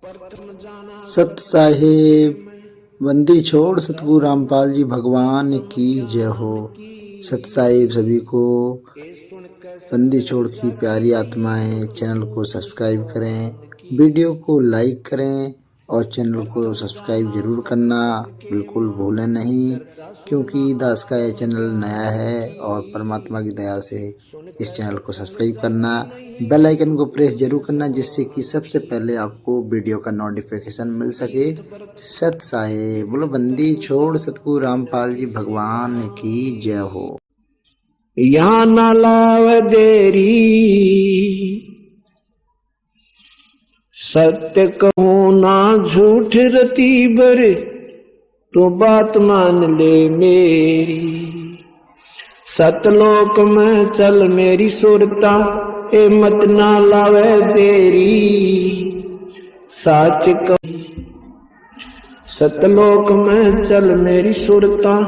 सत साहेब बंदी छोड़ सतगुरु रामपाल जी भगवान की जय हो। सत साहेब सभी को बंदी छोड़ की प्यारी आत्माएं चैनल को सब्सक्राइब करें, वीडियो को लाइक करें और चैनल को सब्सक्राइब जरूर करना बिल्कुल भूलें नहीं, क्योंकि दास का यह चैनल नया है और परमात्मा की दया से इस चैनल को सब्सक्राइब करना, बेल आइकन को प्रेस जरूर करना, जिससे कि सबसे पहले आपको वीडियो का नोटिफिकेशन मिल सके। सत साहेब बोलो बंदी छोड़ सतगुरु रामपाल जी भगवान की जय हो। यहाँ ना लाव देरी सत्य कहूँ ना झूठ रती बर, तो बात मान ले मेरी। सतलोक में चल मेरी सुरता, ए मत ना लावे देरी। साच कहूँ सतलोक में चल मेरी सुरता,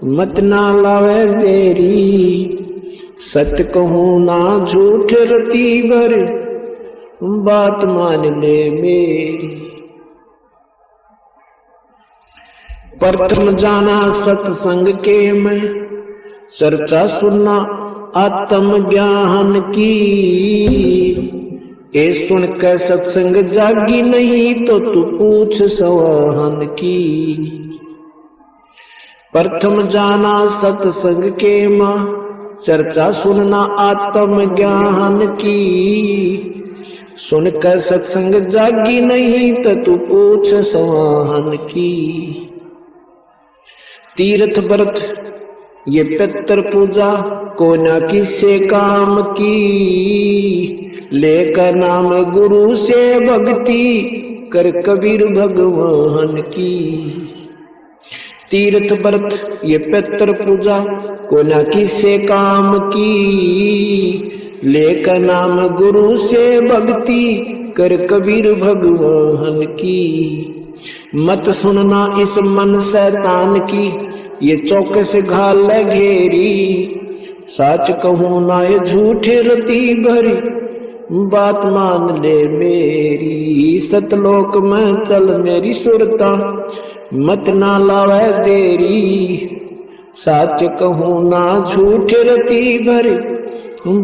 मत ना लावे देरी। सत्य कहूँ ना झूठ रती बर, बात मान ले मेरी। प्रथम जाना सत्संग के मैं, चर्चा सुनना आत्म ज्ञान की। ए सुन के सत्संग जागी नहीं, तो तू पूछ सवाहन की। प्रथम जाना सत्संग के मां, चर्चा सुनना आत्म ज्ञान की। सुन कर सत्संग जागी नहीं, तो तू पूछ सवाहन की। तीर्थ व्रत ये पितर पूजा, को ना किसे काम की। लेकर नाम गुरु से भक्ति, कर कबीर भगवान की। तीर्थ व्रत ये पितर पूजा, को ना किसे काम की। लेकर नाम गुरु से भक्ति, कर कबीर भगवान की। मत सुनना इस मन शैतान की, ये चौकस घाल घेरी। साच कहूँ ना ये झूठे रती भरी, बात मान ले मेरी। सतलोक में चल मेरी सुरता, मत ना लावे देरी। साच कहूँ ना झूठे रती भरी,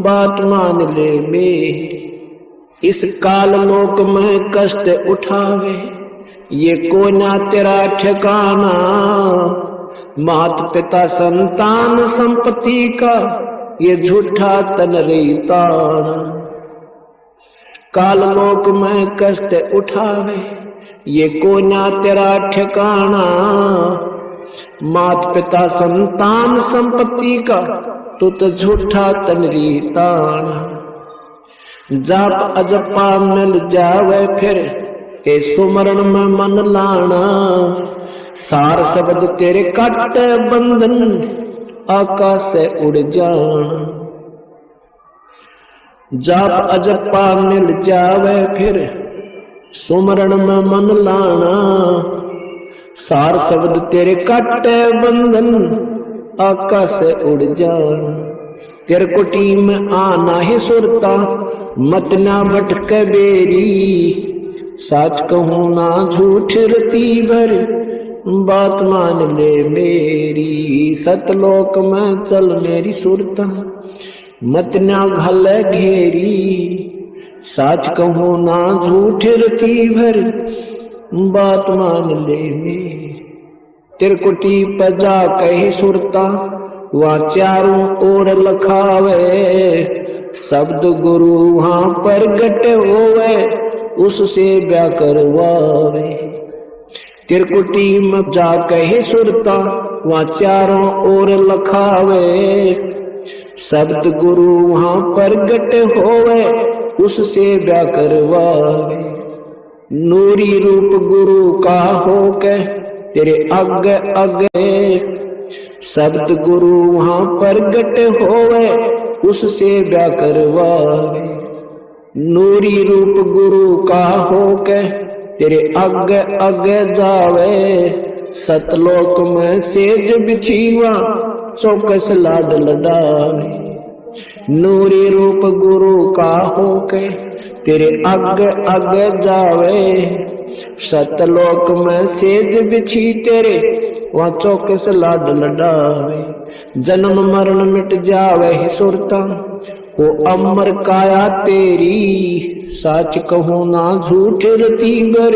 बात मान ले मेरी। इस काल लोक में कष्ट उठावे, ये को ना तेरा ठिकाना। मात पिता संतान संपत्ति का, ये झूठा तन रीताना। काल लोक में कष्ट उठावे, ये को ना तेरा ठिकाना। मात पिता संतान संपत्ति का, तो झूठा तन रीताना। जाप अजपा मिल जावे फिर, ए सुमरण में मन लाना। सार शब्द तेरे काट बंधन, आकाश से उड़ जाना। जाप अजपा मिल जावे फिर, सुमरण में मन लाना। सार शब्द तेरे काट बंधन, आकाश से उड़ जाना। तिरकुटी में आना ही सुरता, मत ना भटके बेरी। साच कहूँ ना झूठ रती भर, बात मान ले मेरी। सतलोक में चल मेरी सुरता, मत ना घल घेरी। साच कहूँ ना झूठ रती भर, बात मान ले मेरी। तिरकुटी पर जा कही सुरता, वहाँ चारों ओर लखावे। शब्द गुरु वहाँ पर गट होवे, उससे ब्याह करवावे। तिरकुटी में जा कही सुरता, वहाँ चारों ओर लखावे। शब्द गुरु वहाँ पर गट होवे, उससे ब्याह करवावे। नूरी रूप गुरु का होके, तेरे अग अगे। शब्द गुरु वहाँ पर गट होवे, उससे ब्याह करवावे। नूरी रूप गुरु का होके, तेरे अग अग जावे। सतलोक में सेज बिछीवा, चौकस लाड लडावे। नूरी रूप गुरु का होके तेरे अग अग जावे। सतलोक में सेज बिछी तेरे वहाँ चौकस लाड लडावे। जन्म मरण मिट जावे ही सुरता वो अमर काया तेरी। साच कहूँ ना झूठ रती गर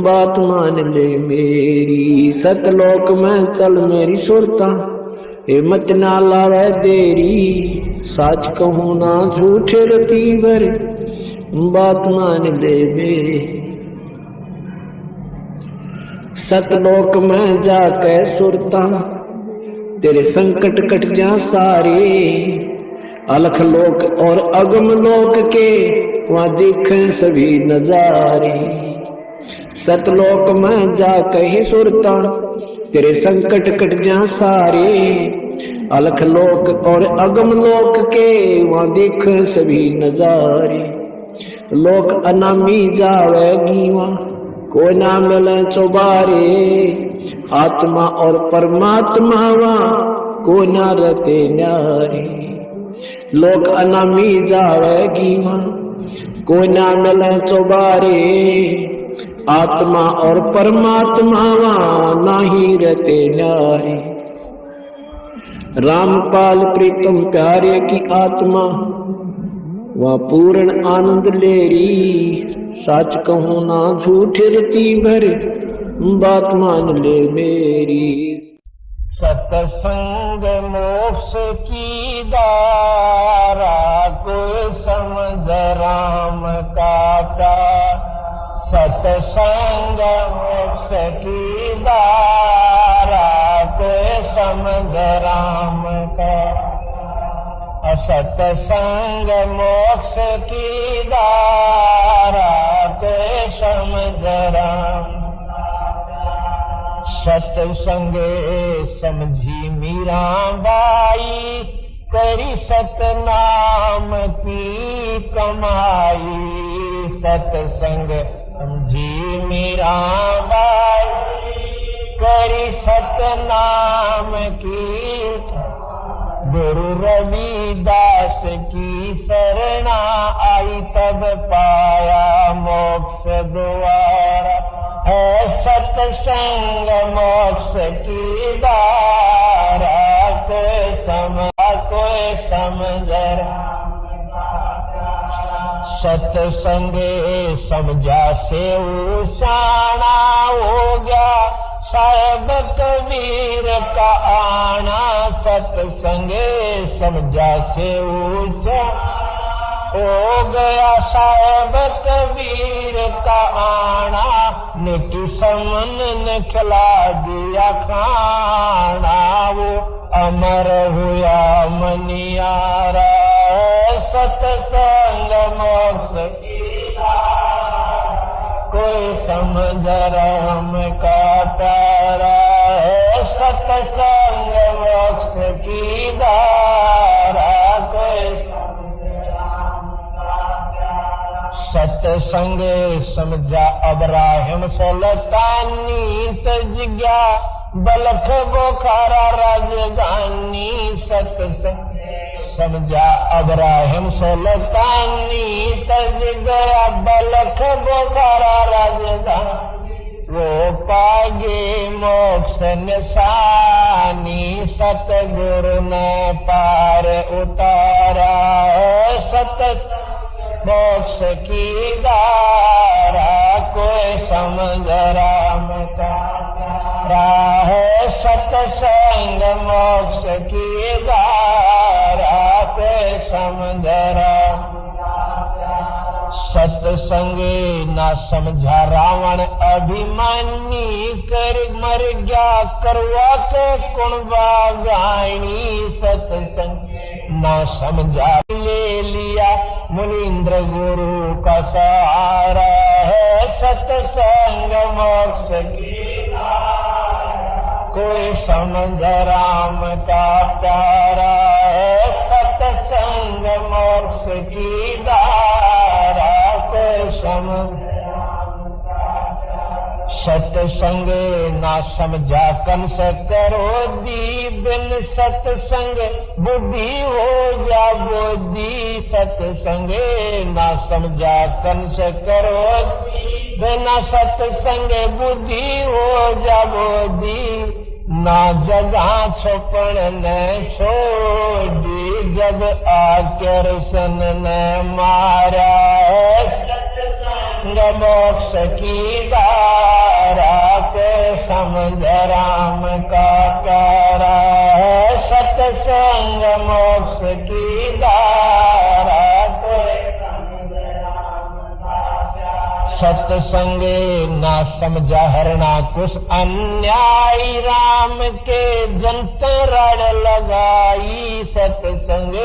बात मान ले मेरी। सतलोक में चल मेरी सुरता हिम्मत ना लावे देरी। साच कहूँ ना झूठ रती गर बात मान ले मेरी। सतलोक में जाके सुरता तेरे संकट कट जा सारे। अलख लोक और अगम लोक के वहां देखें सभी नजारे। सतलोक में जाके ही सुरता तेरे संकट कट जा सारे। अलख लोक और अगम लोक के वहां देखें सभी नजारे। लोक अनामी जावेगी वहां कोई ना मिले चौबारे। आत्मा और परमात्मा वहां कोई ना रहते न्यारे। लोक अनामी जावेगी वहां कोई ना मिले चौबारे। आत्मा और परमात्मा वहां नाही रहते न्यारे। रामपाल प्रीतम प्यारे की आत्मा वह पूर्ण आनंद लेरी। सच कहूँ ना झूठ रती भर बात मान ले मेरी। सतसंग मोक्ष की दारा कोई समझ राम का प्यार। सतसंग मोक्ष की दारा कोई समझ राम का। सतसंग मोक्ष की दारा कोई समझ राम। सतसंग समझी मीराबाई करी सतनाम की कमाई। सतसंग समझी मीराबाई करी सतनाम की। गुरु रविदास की शरणा आई तब पाया मोक्ष द्वारा। है सतसंग मोक्ष की दारा कोई समझ। सतसंग समझा से उसाना हो गया साहेब कबीर का आना। सतसंग समझा से उसा हो गया साहेब कबीर का आना। निकी समन ने खिला दिया खाना वो अमर हुआ मनियारा। सतसंग मोक्ष कोई समझ राम का प्यारा। सतसंग मोक्ष की दारा कोई। सतसंग समझा अब्राहिम सुल्तानी तज गया बलख बोखारा राजधानी। सतसंग समझा अब्राहिम सुल्तानी तज गया बलख बोखारा राजधानी। वो पागे मोक्ष निशानी सतगुरु ने पार उतारा। सत मोक्ष की दारा कोई समझ राम का राह। सतसंग मोक्ष की दारा कोई समझ राम। सतसंग ना समझा रावण अभिमानी कर मर गया करवा के कुणबा गायनी। सतसंग ना समझा ले लिया मुनीन्द्र गुरु का सहारा। है सतसंग मोक्ष की कोई समझ राम का प्यारा। है सतसंग मोक्ष की दारा कोई समझ। सतसंग ना समझा कंस करो दी, बिन सतसंग बुद्धि हो जा बोधी। सतसंग ना समझा कंस करो दी, बिना सतसंग बुद्धि हो जा बोधी। ना जगह छोपण ने छोड़ी, जब आकर सन ने मारा। सत्संग मोक्ष की धारा के समझ राम का प्यारा है। सत्संग मोक्ष की धारा के सत्संग ना समझा हरना कुछ अन्यायी, राम के जंतर लगाई। सत्संग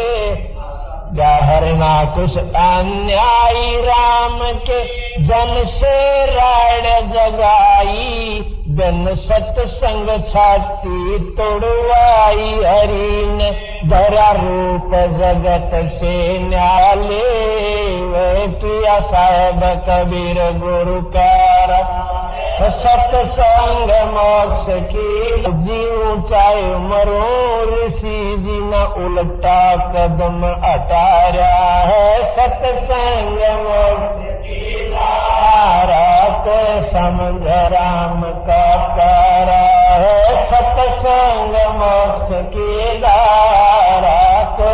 हरना कुछ अन्यायी, राम के जन से राड़ जगाई। बिन सत्संग छाती तोड़वाई, हरि ने धरा रूप जगत से न्याले। वे किया साहेब कबीर गुरु प्यारा, सत्संग मोक्ष की जीव चाहे मरो। ऋषि जी न उल्टा कदम अटारा है। सत्संग मोक्ष की धारा को समझ राम का प्यारा है। सत्संग मोक्ष की धारा को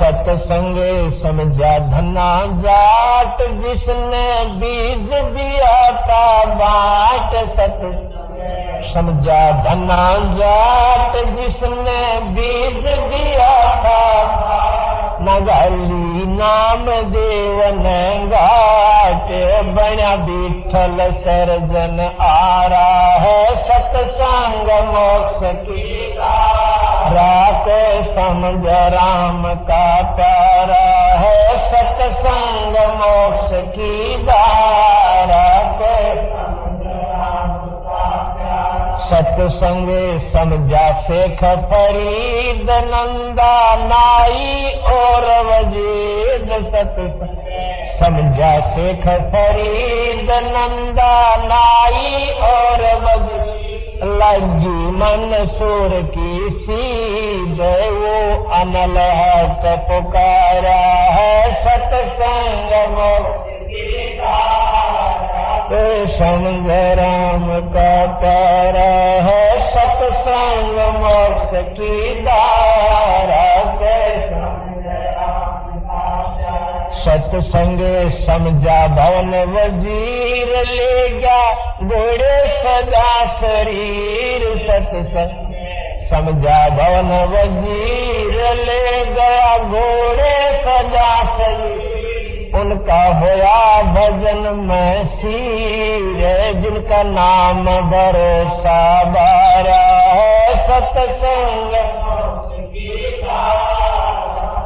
सत्संग समझा धना जाट, जिसने बीज दिया था बाट। सत्संग समझा धना जाट, जिसने बीज दिया था। नगाली नाम देवन घाट, बना विठल सर्जन आरा है। सत्संग मोक्ष की रात समझ राम का प्यारा है। सत्संग मोक्ष की धारा के सत्संग समझा शेख फरीद नंदा नाई और वजीद। सत्संग समझा शेख फरीद नंदा नाई और वजीद। लगी मंसूर की सीध, वो अनल हक पुकारा है। सत्संग मोक्ष की धारा समझ राम का प्यारा है। सत्संग मोक्ष की धारा के सत्संग समझा भवन वजीर, ले गया घोड़े सदा शरीर। सत्संग समझा भवन वजीर, ले गया घोड़े सदा शरीर। उनका होया भजन में सीर, जिनका नाम भरोसा बारा है। सत्संग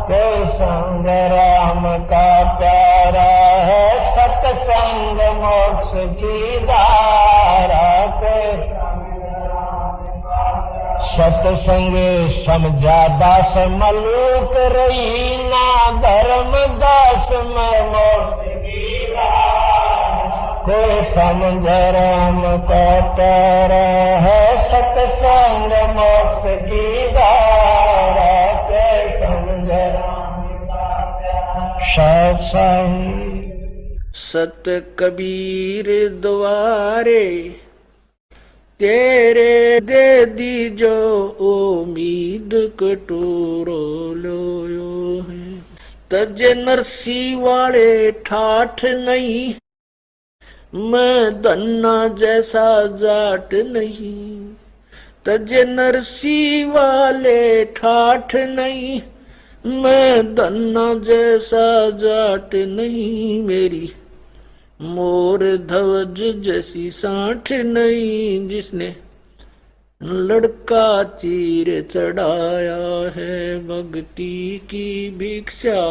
के संग राम का प्यारा है। सत्संग मोक्ष की धारा के सत्संग समझा दास मलूक रही ना धर्म दास में मोक्ष की धारा को समझ राम का प्यारा है। सत्संग मोक्ष की धारा के समझ राम का प्यारा। सत्संग सत कबीर द्वारे, तेरे दे दी जो उम्मीद कटोरो लोयो है। तज नरसी वाले ठाठ नहीं, मैं धन्ना जैसा जाट नहीं। तज नरसी वाले ठाठ नहीं, मैं धन्ना जैसा जाट नहीं। मेरी मोर ध्वज जैसी साठ नहीं, जिसने लड़का चीर चढ़ाया है। भक्ति की भिक्षा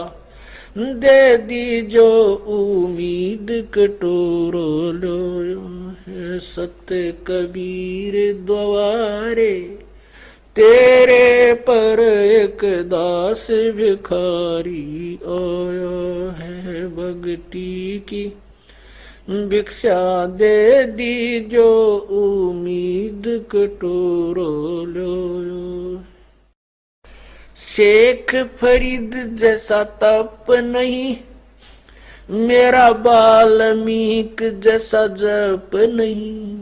दे दी जो उम्मीद कटोरो लोयो है। सत्य कबीर द्वारे, तेरे पर एक दास भिखारी आया है। भक्ति की भिक्षा दे दी जो उम्मीद कटोरो लो। शेख फरीद जैसा तप नहीं, मेरा वाल्मीकि जैसा जप नहीं।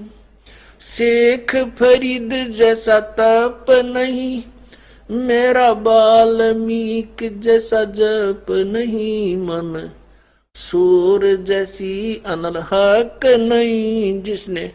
शेख फरीद जैसा तप नहीं, मेरा वाल्मीकि जैसा जप नहीं। मन सूर जैसी अनल हक नहीं, जिसने